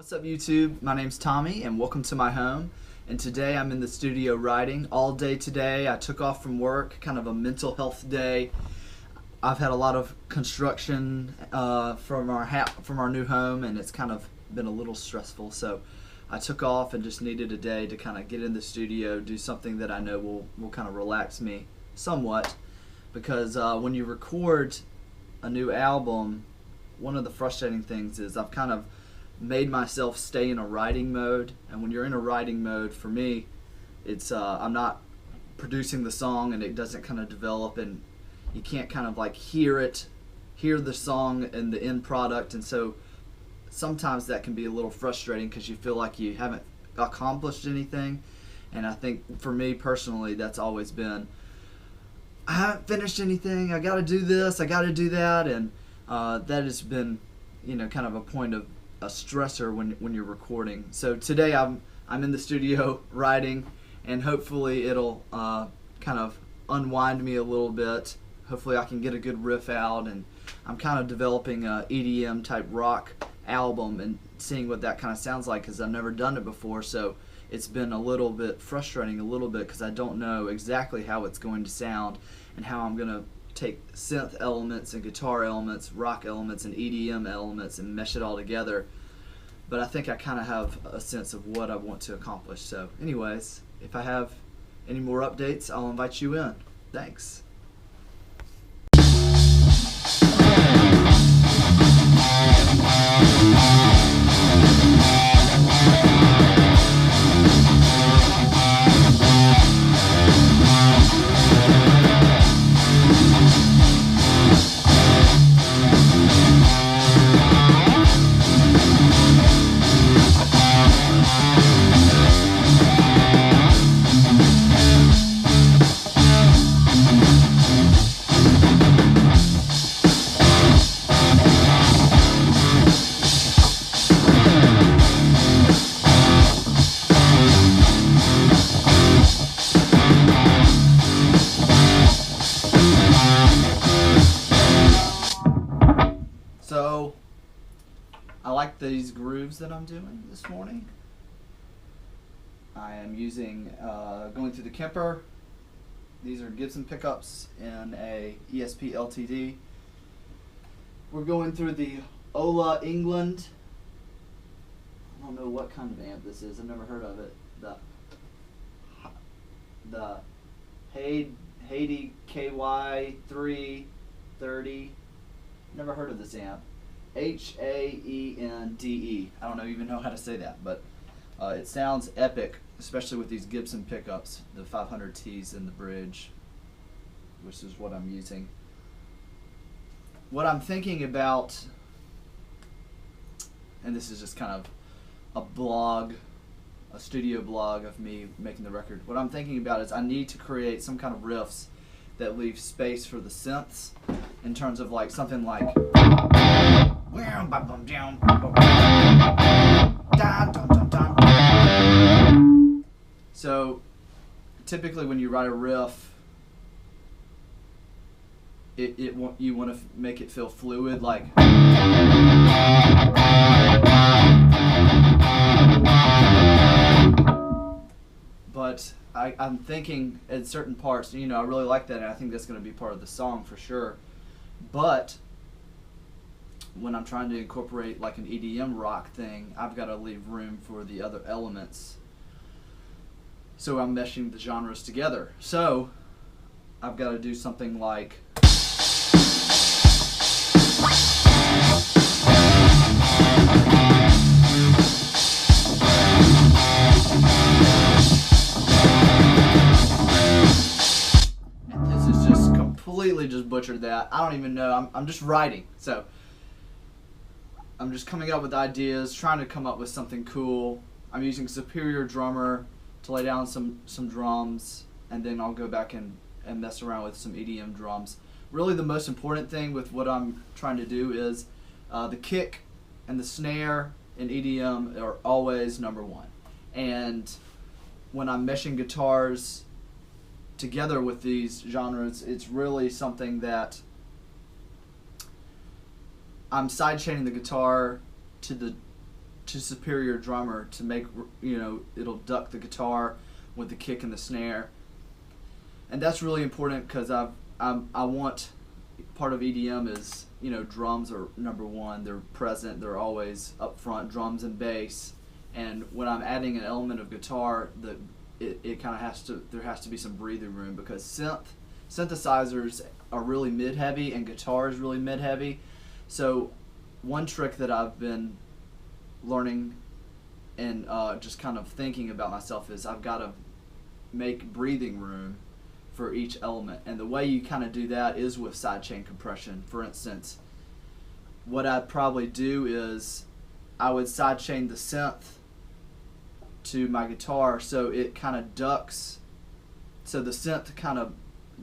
What's up YouTube? My name's Tommy and welcome to my home. And today I'm in the studio writing all day today. I took off from work, kind of a mental health day. I've had a lot of construction from our new home, and it's kind of been a little stressful. So I took off and just needed a day to kind of get in the studio, do something that I know will kind of relax me somewhat. Because when you record a new album, one of the frustrating things is I've kind of made myself stay in a writing mode, and when you're in a writing mode, for me, it's I'm not producing the song, and it doesn't kind of develop, and you can't kind of like hear the song and the end product, and so sometimes that can be a little frustrating because you feel like you haven't accomplished anything. And I think for me personally, that's always been, I haven't finished anything, I got to do this, I got to do that, and that has been, kind of a point of a stressor when you're recording. So today I'm in the studio writing, and hopefully it'll kind of unwind me a little bit. Hopefully I can get a good riff out, and I'm kind of developing a EDM type rock album and seeing what that kind of sounds like, because I've never done it before. So it's been a little bit frustrating because I don't know exactly how it's going to sound and how I'm going to take synth elements and guitar elements, rock elements and EDM elements and mesh it all together. But I think I kind of have a sense of what I want to accomplish. So anyways, if I have any more updates, I'll invite you in. Thanks. So, I like these grooves that I'm doing this morning. I am using, going through the Kemper. These are Gibson pickups in a ESP LTD. We're going through the Ola England. I don't know what kind of amp this is. I've never heard of it. The Haiti KY 330. Never heard of this amp. HAENDE. I don't even know how to say that, but it sounds epic, especially with these Gibson pickups, the 500Ts in the bridge, which is what I'm using. What I'm thinking about, and this is just kind of a blog, a studio blog of me making the record. What I'm thinking about is I need to create some kind of riffs that leave space for the synths, in terms of like something like so typically when you write a riff, you want to make it feel fluid, like but I'm thinking at certain parts, I really like that, and I think that's going to be part of the song for sure. But when I'm trying to incorporate like an EDM rock thing, I've got to leave room for the other elements. So I'm meshing the genres together. So I've got to do something like completely just butchered that. I don't even know. I'm just writing. So I'm just coming up with ideas, trying to come up with something cool. I'm using Superior Drummer to lay down some drums, and then I'll go back and mess around with some EDM drums. Really the most important thing with what I'm trying to do is the kick and the snare in EDM are always number one. And when I'm meshing guitars together with these genres, it's really something that I'm sidechaining the guitar to the to superior drummer to make, it'll duck the guitar with the kick and the snare. And that's really important because I want, part of EDM is, drums are number one. They're present. They're always up front, drums and bass. And when I'm adding an element of guitar, it kind of there has to be some breathing room, because synthesizers are really mid-heavy and guitar is really mid-heavy. So one trick that I've been learning and just kind of thinking about myself is I've got to make breathing room for each element. And the way you kind of do that is with sidechain compression. For instance, what I'd probably do is I would sidechain the synth to my guitar so it kind of ducks, so the synth kind of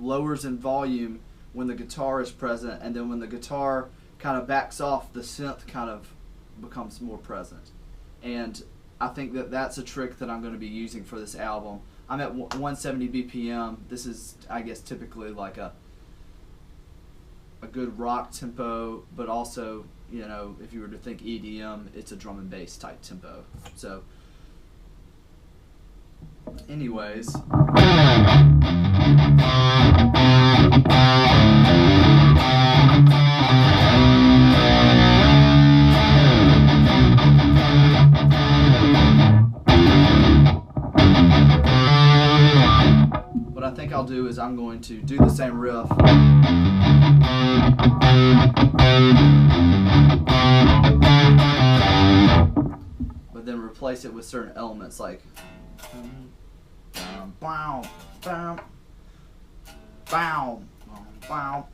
lowers in volume when the guitar is present, and then when the guitar kind of backs off, the synth kind of becomes more present. And I think that that's a trick that I'm going to be using for this album. I'm at 170 BPM. This is, I guess, typically like a good rock tempo, but also, if you were to think EDM, it's a drum and bass type tempo. So, anyways. What I think I'll do is I'm going to do the same riff, but then replace it with certain elements like bow, bow, bow, bow.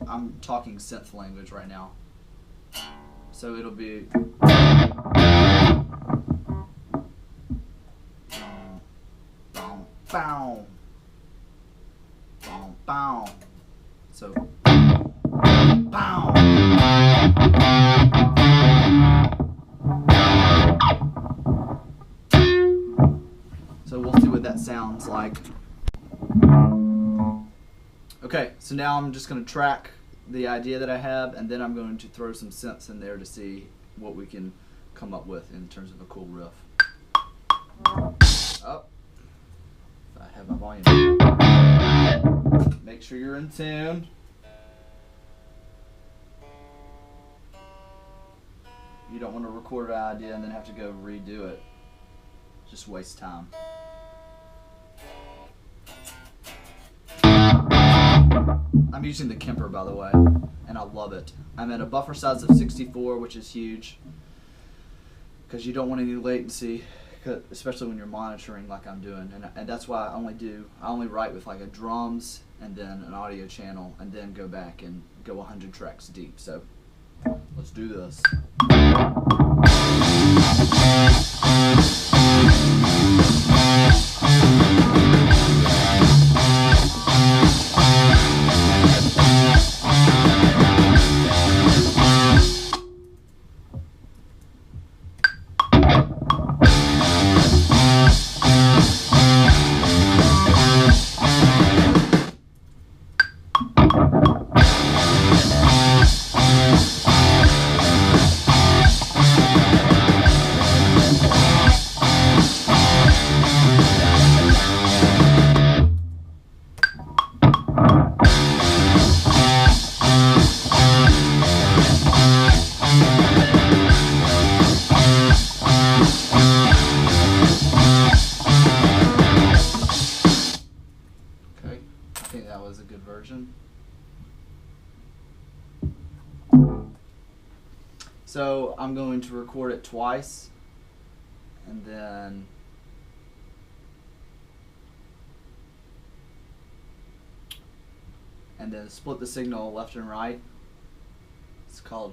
I'm talking synth language right now, so it'll be bow, bow, bow. So bow. So we'll see what that sounds like. Okay, so now I'm just going to track the idea that I have, and then I'm going to throw some synths in there to see what we can come up with in terms of a cool riff. Oh, I have my volume. Make sure you're in tune. You don't want to record an idea and then have to go redo it. Just waste time. I'm using the Kemper, by the way, and I love it. I'm at a buffer size of 64, which is huge, because you don't want any latency, especially when you're monitoring like I'm doing. And that's why I only write with like a drums and then an audio channel, and then go back and go 100 tracks deep. So let's do this. So I'm going to record it twice, and then split the signal left and right. It's called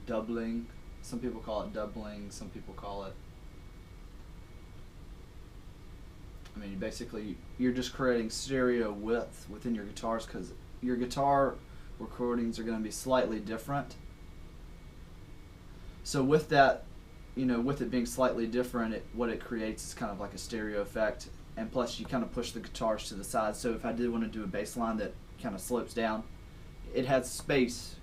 doubling. Some people call it doubling, some people call it, basically you're just creating stereo width within your guitars, because your guitar recordings are going to be slightly different. So with that, with it being slightly different, what it creates is kind of like a stereo effect, and plus you kind of push the guitars to the side. So if I did want to do a bass line that kind of slopes down, it has space.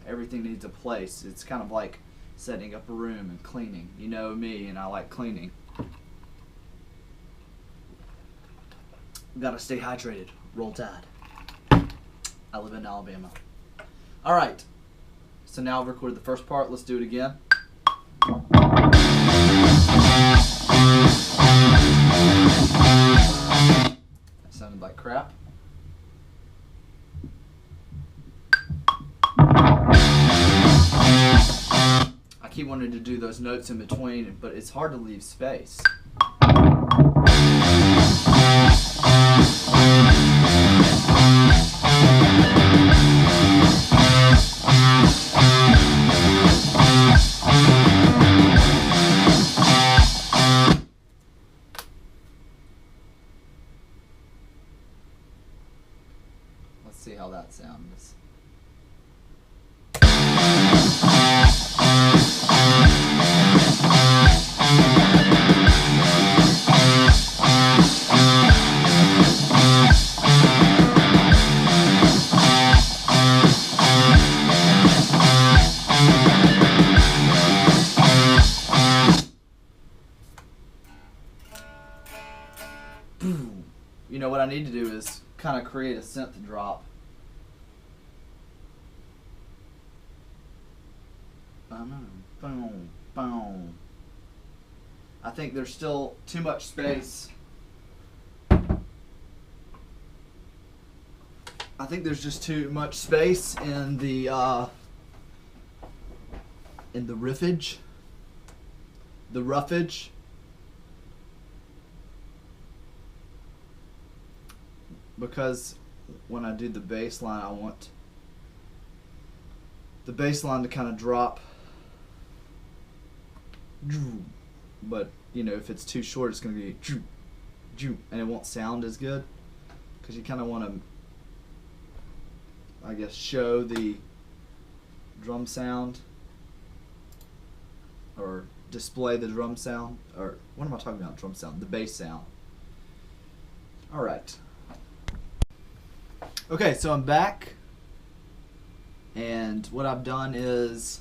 Everything needs a place. It's kind of like setting up a room and cleaning. You know me, and I like cleaning. Gotta stay hydrated. Roll Tide. I live in Alabama. Alright, so now I've recorded the first part. Let's do it again. That sounded like crap. I keep wanting to do those notes in between, but it's hard to leave space. Let's see how that sounds. You know what I need to do is kind of create a synth drop. I think there's still too much space. I think there's just too much space in the riffage, the roughage. Because when I do the bass line, I want the bass line to kind of drop. But, you know, if it's too short, it's going to be and it won't sound as good. Because you kind of want to, I guess, show the drum sound. Or display the drum sound. Or, what am I talking about? Drum sound. The bass sound. Alright. Okay, so I'm back, and what I've done is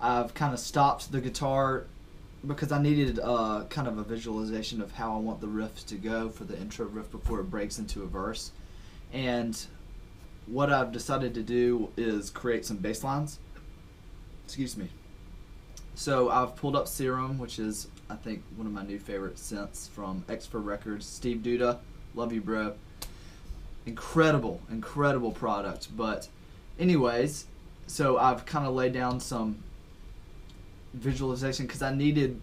I've kind of stopped the guitar because I needed kind of a visualization of how I want the riff to go for the intro riff before it breaks into a verse. And what I've decided to do is create some bass lines. Excuse me. So I've pulled up Serum, which is, I think, one of my new favorite synths from X4 Records. Steve Duda, love you, bro. Incredible product. But anyways, so I've kind of laid down some visualization because I needed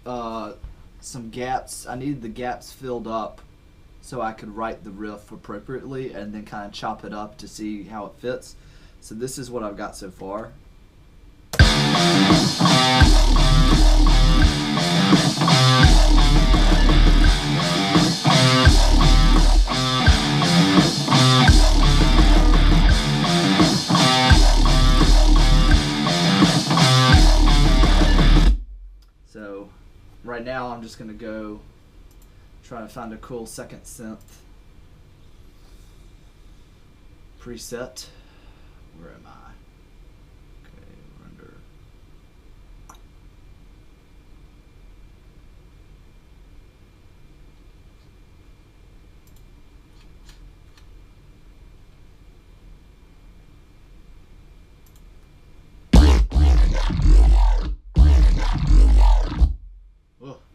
some gaps. I needed the gaps filled up so I could write the riff appropriately and then kind of chop it up to see how it fits. So this is what I've got so far. Right now I'm just going to go try to find a cool second synth preset. Where am I? Okay, we're under.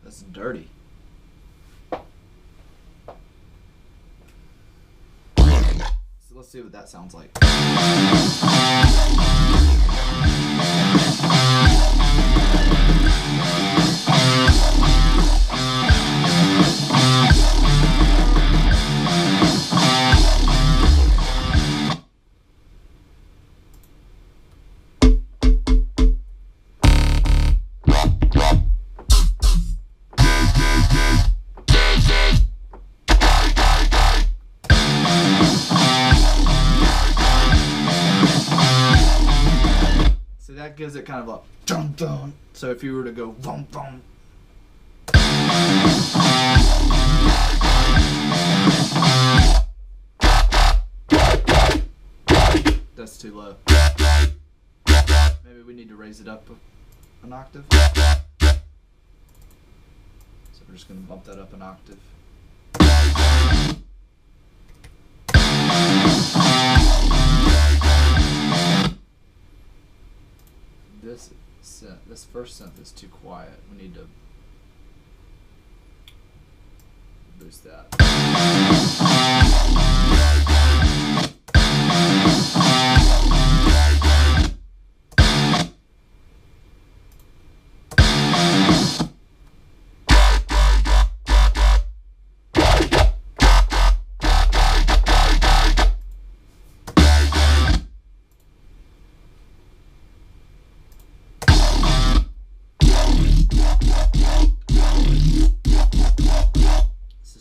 That's dirty. So let's see what that sounds like. That gives it kind of a dum dum. So if you were to go bum bum, that's too low. Maybe we need to raise it up an octave. So we're just going to bump that up an octave. This first synth is too quiet. We need to boost that.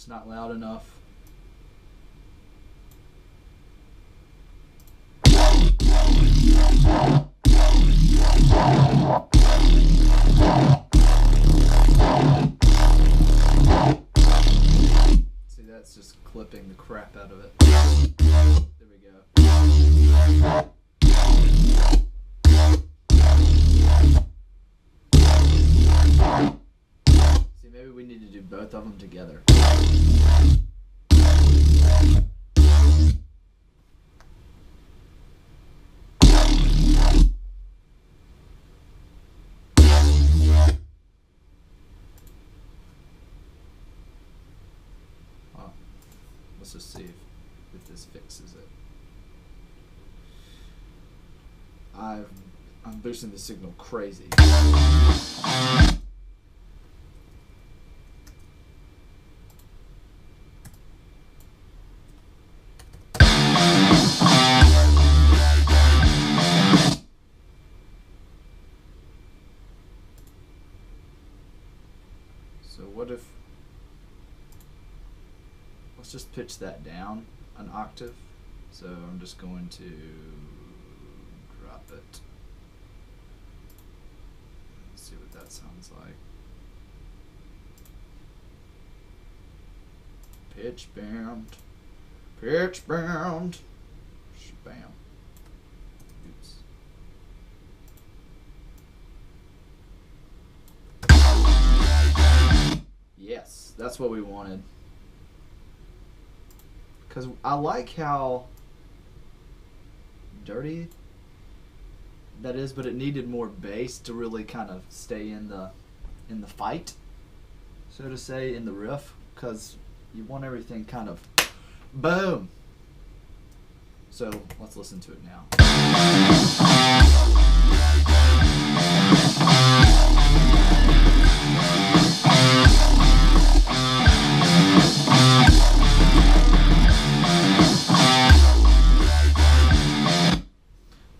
Not loud enough. See, that's just clipping the crap out of it. There we go. See, maybe we need to do both of them together. Let's just see if this fixes it. I'm boosting the signal crazy. So what if, let's just pitch that down an octave. So I'm just going to drop it. Let's see what that sounds like. Pitch bound, pitch bound, bam. Oops. Yes, that's what we wanted. Because I like how dirty that is, but it needed more bass to really kind of stay in the fight, so to say, in the riff, because you want everything kind of boom. So let's listen to it now.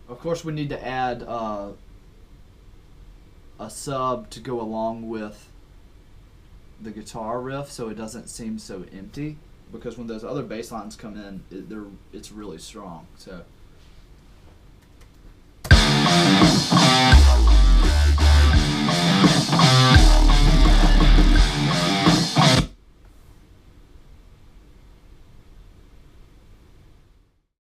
Of course, we need to add a sub to go along with the guitar riff, so it doesn't seem so empty. Because when those other bass lines come in, it's really strong. So